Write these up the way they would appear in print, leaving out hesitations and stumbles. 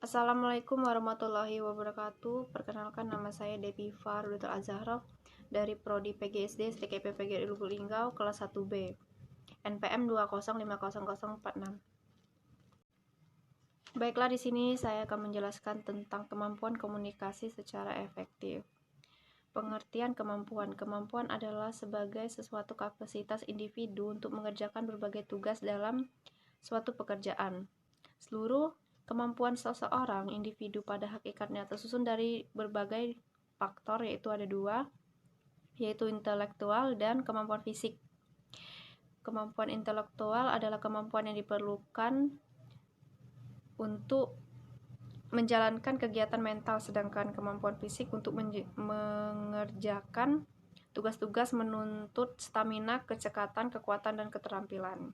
Assalamualaikum warahmatullahi wabarakatuh. Perkenalkan, nama saya Deviva Ruditul Azahra dari Prodi PGSD STKP PGRI Lubuk Linggau kelas 1B, NPM 2050046. Baiklah, di sini saya akan menjelaskan tentang kemampuan komunikasi secara efektif. Pengertian kemampuan. Kemampuan adalah sebagai sesuatu kapasitas individu untuk mengerjakan berbagai tugas dalam suatu pekerjaan. Seluruh kemampuan seseorang individu pada hakikatnya tersusun dari berbagai faktor, yaitu ada dua, yaitu intelektual dan kemampuan fisik. Kemampuan intelektual adalah kemampuan yang diperlukan untuk menjalankan kegiatan mental, sedangkan kemampuan fisik untuk mengerjakan tugas-tugas menuntut stamina, kecekatan, kekuatan, dan keterampilan.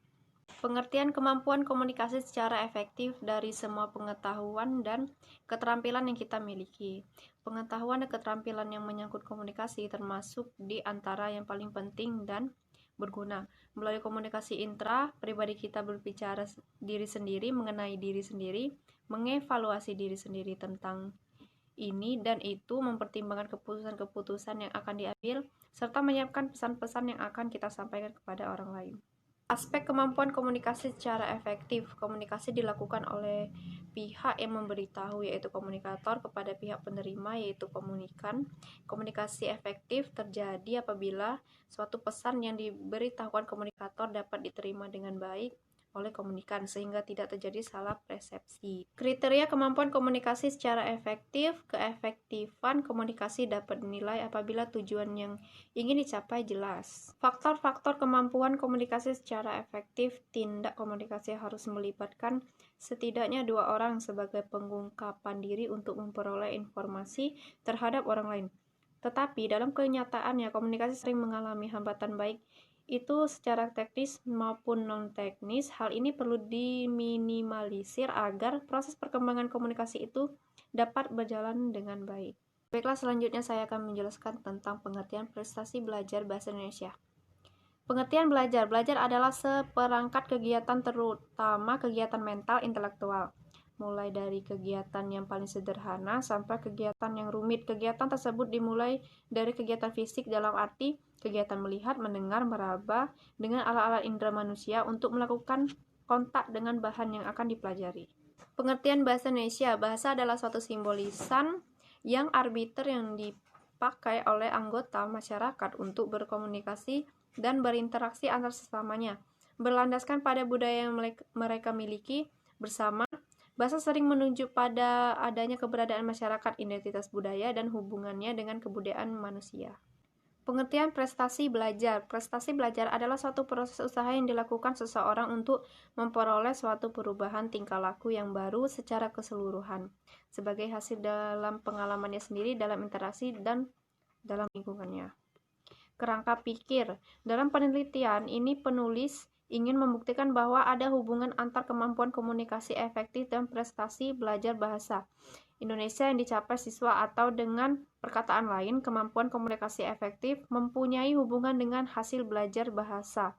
Pengertian kemampuan komunikasi secara efektif dari semua pengetahuan dan keterampilan yang kita miliki. Pengetahuan dan keterampilan yang menyangkut komunikasi termasuk di antara yang paling penting dan berguna. Melalui komunikasi intra, pribadi kita berbicara diri sendiri, mengenai diri sendiri, mengevaluasi diri sendiri tentang ini dan itu, mempertimbangkan keputusan-keputusan yang akan diambil, serta menyiapkan pesan-pesan yang akan kita sampaikan kepada orang lain. Aspek kemampuan komunikasi secara efektif. Komunikasi dilakukan oleh pihak yang memberitahu, yaitu komunikator, kepada pihak penerima, yaitu komunikan. Komunikasi efektif terjadi apabila suatu pesan yang diberitahukan komunikator dapat diterima dengan baik oleh komunikan, sehingga tidak terjadi salah persepsi. Kriteria kemampuan komunikasi secara efektif. Keefektifan komunikasi dapat dinilai apabila tujuan yang ingin dicapai jelas. Faktor-faktor kemampuan komunikasi secara efektif. Tindak komunikasi harus melibatkan setidaknya dua orang sebagai pengungkapan diri untuk memperoleh informasi terhadap orang lain. Tetapi dalam kenyataannya komunikasi sering mengalami hambatan, baik itu secara teknis maupun non-teknis. Hal ini perlu diminimalisir agar proses perkembangan komunikasi itu dapat berjalan dengan baik. Baiklah, selanjutnya saya akan menjelaskan tentang pengertian prestasi belajar bahasa Indonesia. Pengertian belajar. Belajar adalah seperangkat kegiatan, terutama kegiatan mental intelektual. Mulai dari kegiatan yang paling sederhana sampai kegiatan yang rumit. Kegiatan tersebut dimulai dari kegiatan fisik dalam arti kegiatan melihat, mendengar, meraba dengan alat-alat indera manusia untuk melakukan kontak dengan bahan yang akan dipelajari. Pengertian bahasa Indonesia. Bahasa adalah suatu simbolisan yang arbiter yang dipakai oleh anggota masyarakat untuk berkomunikasi dan berinteraksi antar sesamanya. Berlandaskan pada budaya yang mereka miliki bersama, bahasa sering menunjuk pada adanya keberadaan masyarakat, identitas budaya, dan hubungannya dengan kebudayaan manusia. Pengertian prestasi belajar. Prestasi belajar adalah suatu proses usaha yang dilakukan seseorang untuk memperoleh suatu perubahan tingkah laku yang baru secara keseluruhan, sebagai hasil dalam pengalamannya sendiri, dalam interaksi, dan dalam lingkungannya. Kerangka pikir. Dalam penelitian ini penulis ingin membuktikan bahwa ada hubungan antar kemampuan komunikasi efektif dan prestasi belajar bahasa Indonesia yang dicapai siswa, atau dengan perkataan lain, kemampuan komunikasi efektif mempunyai hubungan dengan hasil belajar bahasa.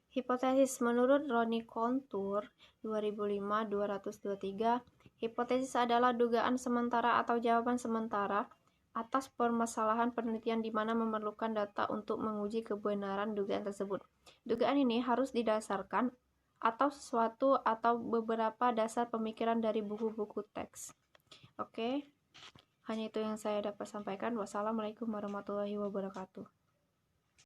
Hipotesis. Menurut Ronnie Contour 2005-223, hipotesis adalah dugaan sementara atau jawaban sementara atas permasalahan penelitian di mana memerlukan data untuk menguji kebenaran dugaan tersebut. Dugaan ini harus didasarkan atau sesuatu atau beberapa dasar pemikiran dari buku-buku teks. Oke, hanya itu yang saya dapat sampaikan. Wassalamualaikum warahmatullahi wabarakatuh.